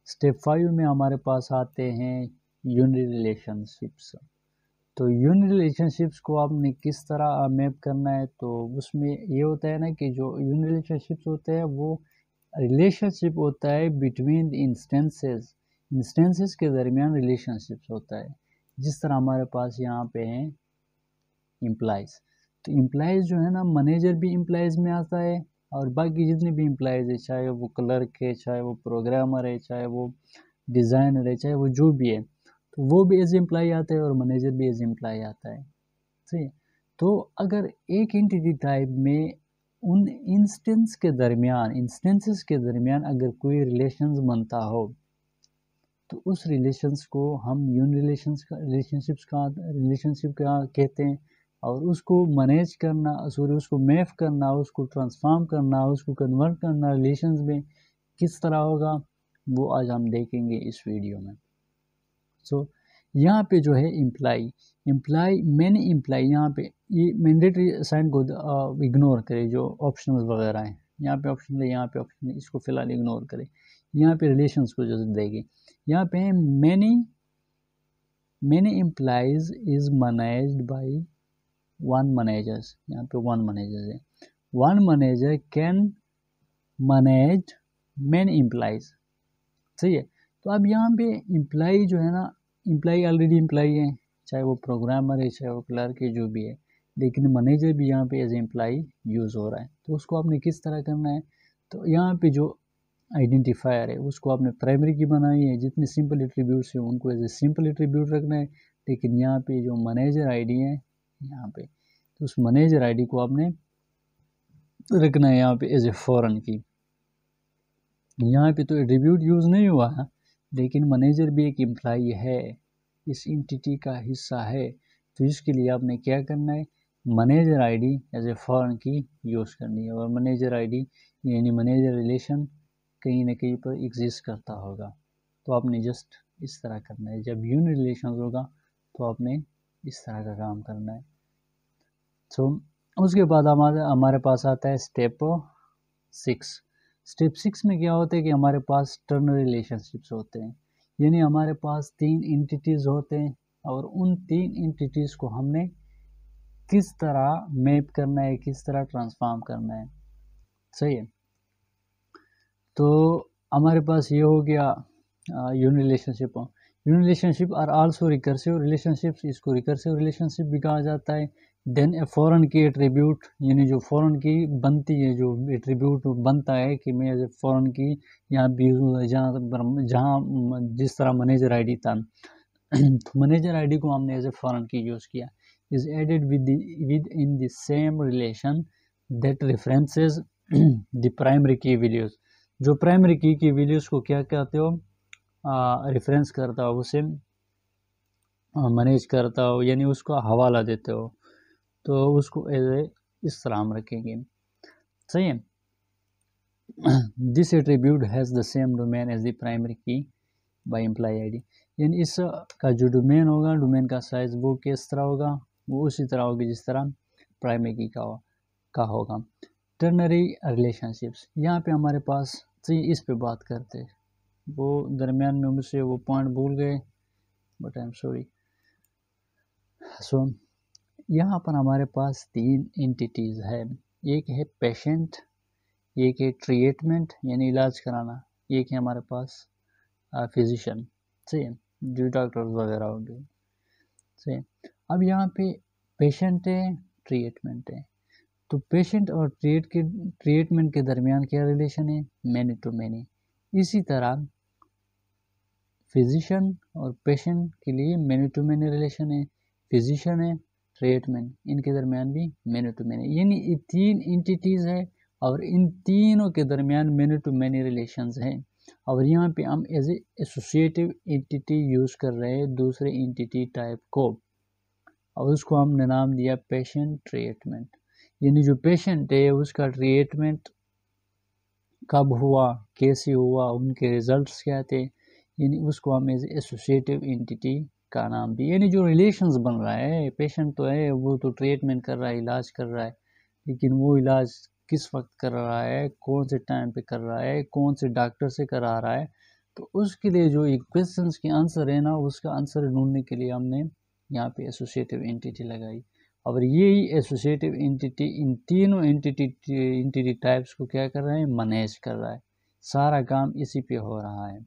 Step 5 में हमारे पास आते हैं यूनि रिलेशनशिप्स। तो यूनि रिलेशनशिप्स को आपने किस तरह मैप करना है, तो उसमें ये होता है ना कि जो यूनि रिलेशनशिप्स होते हैं वो रिलेशनशिप होता है बिटवीन इंस्टेंसेस के दरमियान रिलेशनशिप्स होता है। जिस तरह हमारे पास यहाँ पे हैं इम्प्लाइज, तो इम्प्लाइज जो है ना, मैनेजर भी इम्प्लाइज में आता है और बाकी जितने भी इम्प्लाइज है, चाहे वो क्लर्क है, चाहे वो प्रोग्रामर है, चाहे वो डिज़ाइनर है, चाहे वो जो भी है, तो वो भी एज एम्प्लाई आता है और मैनेजर भी एज एम्प्लाई आता है। ठीक है। तो अगर एक एंटिटी टाइप में उन इंस्टेंसेस के दरमियान अगर कोई रिलेशंस बनता हो, तो उस रिलेशंस को हम रिलेशनशिप का कहते हैं। और उसको मैनेज करना, उसको मैप करना, उसको ट्रांसफॉर्म करना, उसको कन्वर्ट करना रिलेशंस में किस तरह होगा, वो आज हम देखेंगे इस वीडियो में। सो यहाँ पे जो है मैंने इम्प्लाई, यहाँ पे ये मैंडेटरी साइन को इग्नोर करें, जो ऑप्शनल वगैरह हैं, यहाँ पे ऑप्शन है, यहाँ पे ऑप्शन है, इसको फिलहाल इग्नोर करें। यहाँ पे रिलेशंस को जो देखें, यहाँ पे many implies is managed by one managers, यहाँ पे वन मैनेजर है। One manager can manage many implies. सही है। तो अब यहाँ पे इम्प्लाई जो है ना, इम्प्लाई ऑलरेडी इम्प्लाई है, चाहे वो प्रोग्रामर है, चाहे वो क्लर्क है, जो भी है, लेकिन मैनेजर भी यहाँ पे एज एम्प्लाई यूज़ हो रहा है। तो उसको आपने किस तरह करना है, तो यहाँ पे जो आइडेंटिफायर है उसको आपने प्राइमरी की बनाई है, जितने सिंपल एट्रीब्यूट्स हैं उनको एज ए सिंपल एट्रीब्यूट रखना है। लेकिन यहाँ पे जो मैनेजर आईडी है यहाँ पे, तो उस मैनेजर आईडी को आपने रखना है यहाँ पे एज ए फॉरेन की। यहाँ पे तो एट्रीब्यूट यूज़ नहीं हुआ है, लेकिन मैनेजर भी एक एम्प्लॉई है, इस एंटिटी का हिस्सा है। तो इसके लिए आपने क्या करना है, manager ID as a foreign key use करनी है। और मैनेजर आईडी यानी मैनेजर रिलेशन कहीं ना कहीं पर एग्जिस्ट करता होगा, तो आपने जस्ट इस तरह करना है। जब यूनि रिलेशन होगा तो आपने इस तरह का काम करना है। तो उसके बाद हमारे पास आता है स्टेप 6। स्टेप 6 में क्या होता है कि हमारे पास टर्नरी रिलेशनशिप्स होते हैं, यानी हमारे पास 3 एंटिटीज़ होते हैं और उन 3 एंटिटीज़ को हमने किस तरह मैप करना है, किस तरह ट्रांसफॉर्म करना है। सही है। तो हमारे पास ये हो गया unary relationship are also recursive relationships, इसको रिकर्सिव रिलेशनशिप भी कहा जाता है। Then a foreign key attribute, यानी जो फॉरेन की बनती है, जो एट्रीब्यूट बनता है कि मैं एज ए फॉरेन की यहाँ भी जहाँ जिस तरह मैनेजर आईडी था तो मैनेजर आईडी को हमने as a foreign key use किया। Is added within the same relation that references the primary key values, जो प्राइमरी की वैल्यूज को क्या कहते हो, रेफरेंस करता हो, उसे मैनेज करता हो, यानी उसको हवाला देते हो, तो उसको एज ए इस तरह हम रखेंगे। सही है। This attribute has the same domain as the primary key by employee ID, यानी इस का जो डोमेन होगा, डोमेन का साइज वो किस तरह होगा, वो उसी तरह होगी जिस तरह प्राइमरी की का होगा। टर्नरी रिलेशनशिप्स, यहाँ पे हमारे पास, सही इस पे बात करते हैं, वो दरमियान में मुझसे वो पॉइंट भूल गए, बट आई एम सॉरी। सो यहाँ पर हमारे पास 3 एंटिटीज़ है, एक है पेशेंट, एक है ट्रीटमेंट यानी इलाज कराना, एक है हमारे पास फिजिशियन। सही है, जो डॉक्टर्स वगैरह हो गए। सही। अब यहाँ पे पेशेंट है, ट्रीटमेंट है, तो पेशेंट और ट्रीटमेंट के दरमियान क्या रिलेशन है, मैनी टू मैनी। इसी तरह फिजिशियन और पेशेंट के लिए मैनी टू मैनी रिलेशन है, फिजिशियन है, ट्रीटमेंट, इनके दरमियान भी मैनी टू मैनी, यानी ये 3 एंटिटीज़ है और इन तीनों के दरमियान मैनी टू मैनी रिलेशंस हैं। और यहाँ पे हम as a associative entity use कर रहे हैं दूसरे एंटिटी टाइप को, और उसको हमने नाम दिया पेशेंट ट्रीटमेंट, यानी जो पेशेंट है उसका ट्रीटमेंट कब हुआ, कैसे हुआ, उनके रिजल्ट्स क्या थे, यानी उसको हम एज एसोसिएटिव एंटिटी का नाम दिया। यानी जो रिलेशंस बन रहा है, पेशेंट तो है, वो तो ट्रीटमेंट कर रहा है, इलाज कर रहा है, लेकिन वो इलाज किस वक्त कर रहा है, कौन से टाइम पे कर रहा है, कौन से डॉक्टर से करा रहा है, तो उसके लिए जो एक क्वेश्चंस के आंसर है ना, उसका आंसर ढूंढने के लिए हमने यहाँ पे एसोसिएटिव एंटिटी लगाई, और यही एसोसिएटिव एंटिटी इन तीनों एंटिटी टाइप्स को क्या कर रहा है, मैनेज कर रहा है। सारा काम इसी पे हो रहा है।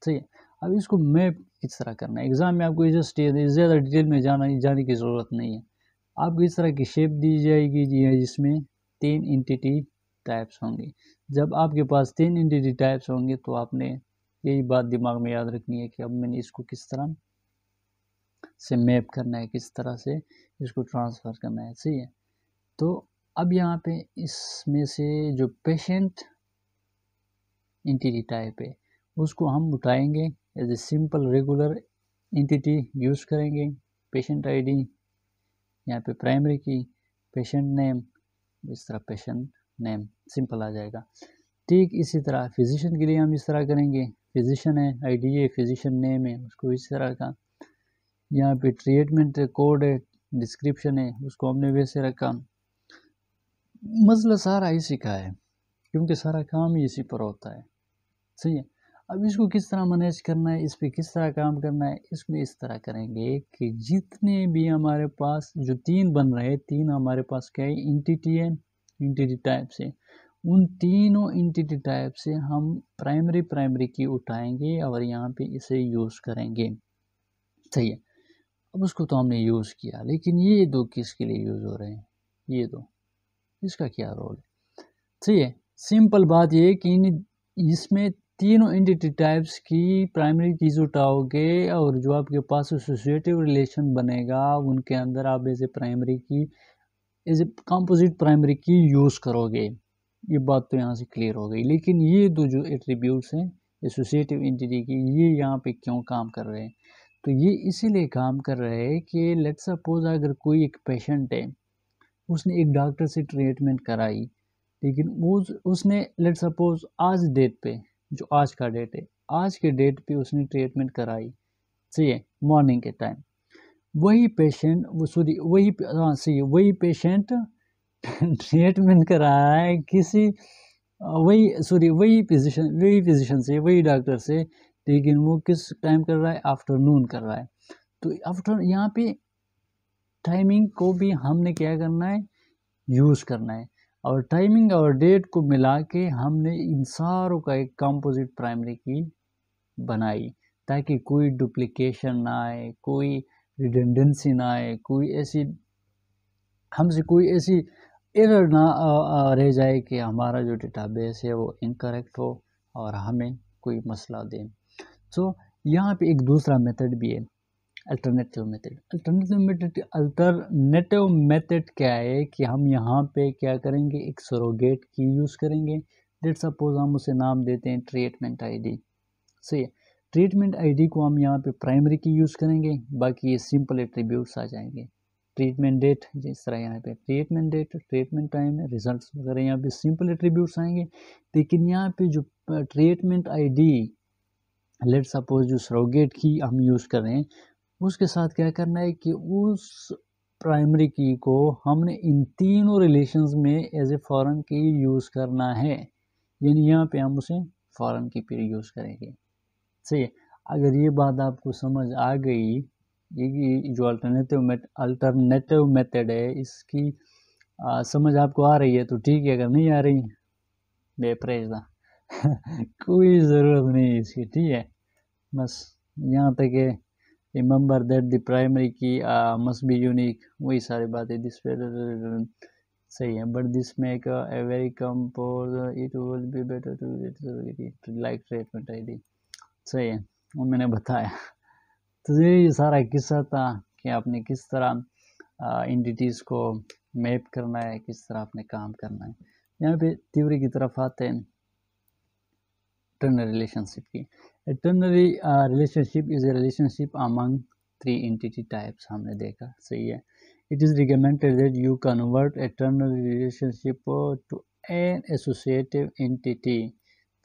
सही है। अब इसको मैप किस तरह करना है, एग्जाम में आपको जस्ट ज़्यादा डिटेल में जाने की ज़रूरत नहीं है। आपको इस तरह की शेप दी जाएगी जिसमें 3 एंटिटी टाइप्स होंगे। जब आपके पास 3 एंटिटी टाइप्स होंगे तो आपने यही बात दिमाग में याद रखनी है कि अब मैंने इसको किस तरह से मैप करना है, किस तरह से इसको ट्रांसफ़र करना है। सही है। तो अब यहाँ पे इसमें से जो पेशेंट एंटिटी टाइप है उसको हम उठाएंगे, as a simple regular entity use करेंगे। पेशेंट आईडी यहाँ पे प्राइमरी की, पेशेंट नेम, इस तरह पेशेंट नेम सिंपल आ जाएगा। ठीक इसी तरह फिजिशियन के लिए हम इस तरह करेंगे, फिजिशियन है, आईडी है, फिजिशियन नेम है, उसको इस तरह का। यहाँ पे ट्रीटमेंट कोड है, डिस्क्रिप्शन है, उसको हमने वैसे रखा। मसला सारा इसी का है, क्योंकि सारा काम ही इसी पर होता है। सही है। अब इसको किस तरह मैनेज करना है, इस पर किस तरह काम करना है, इसमें इस तरह करेंगे कि जितने भी हमारे पास जो 3 बन रहे हैं, 3 हमारे पास क्या है, एंटिटी है, एंटिटी टाइप से, उन तीनों एंटिटी टाइप से हम प्राइमरी की उठाएंगे और यहाँ पे इसे यूज़ करेंगे। सही है। अब उसको तो हमने यूज़ किया, लेकिन ये दो किसके लिए यूज़ हो रहे हैं, ये दो, इसका क्या रोल है। सही है। सिंपल बात ये है कि इसमें तीनों एंटिटी टाइप्स की प्राइमरी कीज उठाओगे और जो आपके पास एसोसिएटिव रिलेशन बनेगा उनके अंदर आप एज ए प्राइमरी की, एज ए कंपोजिट प्राइमरी की यूज़ करोगे। ये बात तो यहाँ से क्लियर हो गई। लेकिन ये दो जो एट्रीब्यूट्स हैं एसोसिएटिव एंटिटी की, ये यहाँ पे क्यों काम कर रहे हैं, तो ये इसीलिए काम कर रहे हैं कि लेट्स सपोज अगर कोई एक पेशेंट है, उसने एक डॉक्टर से ट्रीटमेंट कराई, लेकिन उसने लेट सपोज आज डेट पे, जो आज का डेट है, आज के डेट पे उसने ट्रीटमेंट कराई, सही है, मॉर्निंग के टाइम। वही पेशेंट वही पेशेंट ट्रीटमेंट करा है किसी वही फिजिशियन से, वही डॉक्टर से, लेकिन वो किस टाइम कर रहा है, आफ्टरनून कर रहा है। तो आफ्टर यहाँ पे टाइमिंग को भी हमने क्या करना है, यूज़ करना है, और टाइमिंग और डेट को मिला के हमने इन सारों का एक कंपोजिट प्राइमरी की बनाई, ताकि कोई डुप्लीकेशन ना आए, कोई रिडंडेंसी ना आए, कोई ऐसी हमसे कोई ऐसी एरर ना रह जाए कि हमारा जो डेटाबेस है वो इनकरेक्ट हो और हमें कोई मसला दे। सो यहाँ पे एक दूसरा मेथड भी है, अल्टरनेटिव मेथड क्या है कि हम यहाँ पे क्या करेंगे, एक सरोगेट की यूज़ करेंगे। लेट सपोज हम उसे नाम देते हैं ट्रीटमेंट आईडी। सही है। ट्रीटमेंट आईडी को हम यहाँ पे प्राइमरी की यूज़ करेंगे, बाकी ये सिंपल एट्रीब्यूट्स आ जाएंगे। ट्रीटमेंट डेट, जिस तरह यहाँ पे treatment date, treatment time, results वगैरह यहाँ पे सिंपल एट्रीब्यूट्स आएंगे। लेकिन यहाँ पे जो ट्रीटमेंट आईडी, लेट सपोज जो सरोगेट की हम यूज़ कर रहे हैं, उसके साथ क्या करना है कि उस प्राइमरी की को हमने इन तीनों रिलेशंस में as a foreign key use करना है, यानी यहाँ पे हम उसे फॉरेन की फिर यूज़ करेंगे। सही है। अगर ये बात आपको समझ आ गई, ये जो अल्टरनेटिव मेथड है इसकी समझ आपको आ रही है तो ठीक है, अगर नहीं आ रही बेपरेज ना कोई ज़रूरत नहीं है इसकी, ठीक है। बस यहाँ तक है, remember that the primary key must be unique, वही सारी बातें दिस सही है। But this make a very compose, it will be better to like treatment ID. सही है, वो मैंने बताया। तो ये सारा किस्सा था कि आपने किस तरह एंटिटीज़ को मैप करना है, किस तरह आपने काम करना है। यहाँ पे थ्योरी की तरफ आते हैं, ternary relationship की। A ternary relationship is a relationship among 3 entity types, हमने देखा। सही है। It is recommended that you convert a ternary relationship to an associative entity।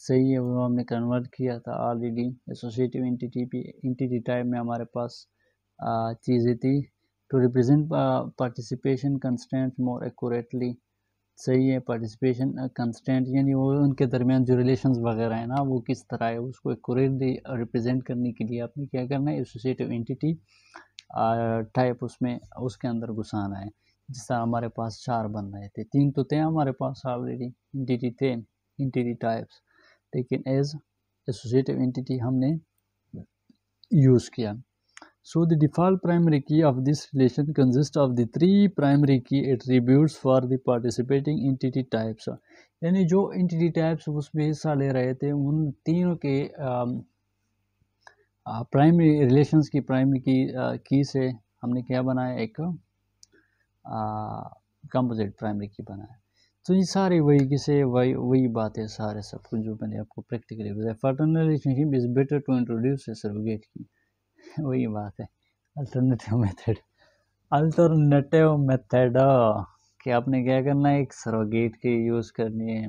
सही है, वो हमने कन्वर्ट किया था ऑलरेडी। एसोसिएटिव एंटिटी टाइप में हमारे पास चीज़ें थी, to represent participation constant more accurately. सही है। पार्टिसिपेशन कंस्टेंट यानी वो उनके दरमियान जो रिलेशंस वगैरह है ना वो किस तरह है, उसको एक्यूरेटली रिप्रेजेंट करने के लिए आपने क्या करना है, एसोसिएटिव एंटिटी टाइप उसमें उसके अंदर घुसाना है। जिस तरह हमारे पास 4 बन रहे थे, 3 तो थे हमारे पास ऑलरेडी एंटिटी थे, एंटिटी टाइप्स, लेकिन एज एसोसिएटिव एंटिटी हमने यूज़ किया। So the default primary key of this relation consists of the 3 primary key attributes for the participating entity types। यानी जो entity types उसमें हिस्सा ले रहे थे उन तीनों के प्राइमरी रिलेशंस की प्राइमरी की से हमने क्या बनाया, एक कंपोजिट प्राइमरी की बनाया। तो ये सारे वही किसे वही बात है, सारे सब कुछ जो मैंने आपको प्रैक्टिकली बताया। Fraternal relationship is better to introduce a surrogate key, वही बात है। अल्टरनेटिव मेथड कि आपने क्या करना है, एक सरोगेट के यूज़ करनी है।